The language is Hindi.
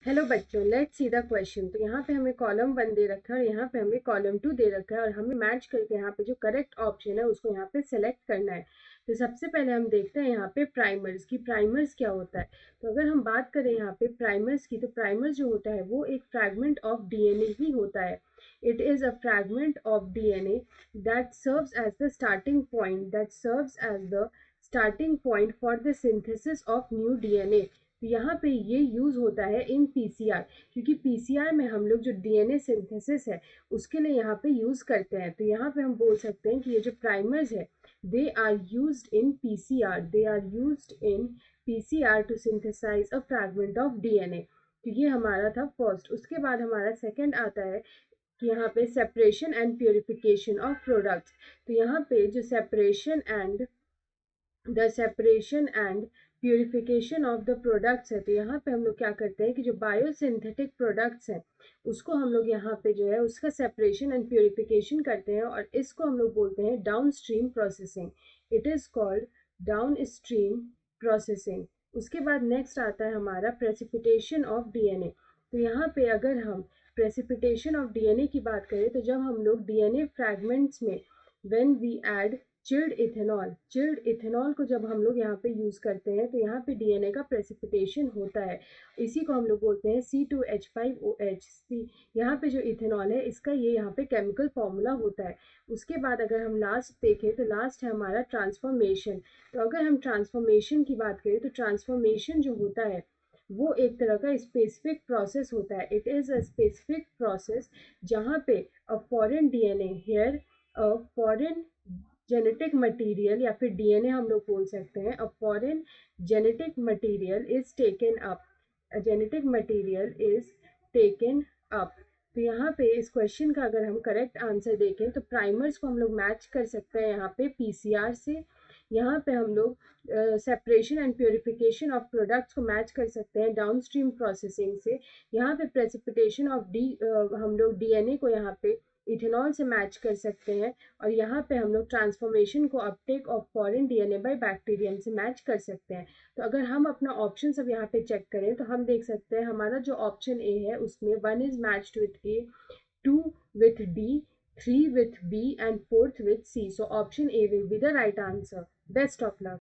हेलो बच्चों, लेट्स सी द क्वेश्चन। तो यहाँ पे हमें कॉलम 1 दे रखा है और यहाँ पे हमें कॉलम 2 दे रखा है और हमें मैच करके यहाँ पे जो करेक्ट ऑप्शन है उसको यहाँ पे सेलेक्ट करना है। तो सबसे पहले हम देखते हैं यहाँ पे प्राइमर्स की। प्राइमर्स क्या होता है? तो अगर हम बात करें यहाँ पे प्राइमर्स की, तो प्राइमर्स जो होता है वो एक फ्रैगमेंट ऑफ डीएनए ही होता है। It is a fragment of DNA that serves as the starting point for the synthesis of new DNA. तो यहाँ पे ये यूज होता है इन पीसीआर, क्योंकि पीसीआर में हम लोग जो डीएनए सिंथेसिस है उसके लिए यहाँ पे यूज करते हैं। तो यहाँ पे हम बोल सकते हैं कि ये जो प्राइमर्स है they are used in PCR to synthesise a fragment of DNA. तो ये हमारा था फर्स्ट। उसके बाद हमारा सेकंड आता है कि यहाँ पे separation and purification of products. तो यहाँ पे जो separation and purification of the products है, तो यहाँ पे हम लोग क्या करते हैं कि जो बायोसिंथेटिक प्रोडक्ट्स हैं उसको हम लोग यहाँ पे जो है उसका सेपरेशन एंड प्यूरिफिकेशन करते हैं और इसको हम लोग बोलते हैं down stream processing. It is called down stream processing. उसके बाद नेक्स्ट आता है हमारा प्रेसिपिटेशन ऑफ डीएनए। तो यहाँ पे अगर हम प्रेसिपिटेशन ऑफ डीएनए की बात करें तो जब हम लोग डीएनए फ्रैगमेंट्स में when we add chilled ethanol को जब हम लोग यहाँ पे यूज करते हैं तो यहाँ पे डीएनए का प्रेसिपिटेशन होता है। इसी को हम लोग बोलते हैं C2H5OH। यहाँ पे जो इथेनॉल है इसका ये यहाँ पे केमिकल फॉर्मूला होता है। उसके बाद अगर हम लास्ट देखें तो लास्ट है हमारा ट्रांसफॉर्मेशन। तो अगर हम ट्रांसफॉर्मेशन की बात करें तो ट्रांसफॉर्मेशन जो होता है वो एक तरह का स्पेसिफिक प्रोसेस होता है। It is a specific process जहाँ पे a foreign DNA here a foreign genetic material या फिर डीएनए हम लोग बोल सकते हैं, a foreign genetic material is taken up genetic material is taken up. तो यहाँ पे इस क्वेश्चन का अगर हम करेक्ट आंसर देखें तो प्राइमर्स को हम लोग मैच कर सकते हैं यहाँ पे पीसीआर से। यहाँ पे हम लोग separation and purification of products को मैच कर सकते हैं डाउन स्ट्रीम प्रोसेसिंग से। यहाँ पे प्रेसिपिटेशन ऑफ हम लोग डीएनए को यहाँ पे इथेनॉल से मैच कर सकते हैं और यहाँ पे हम लोग ट्रांसफॉर्मेशन को Uptake of foreign DNA by bacterium से मैच कर सकते हैं। तो अगर हम अपना ऑप्शन सब यहाँ पे चेक करें तो हम देख सकते हैं हमारा जो ऑप्शन ए है उसमें 1 is matched with A, 2 with D, 3 with B and 4th with C. So option A will be the right answer. Best of luck.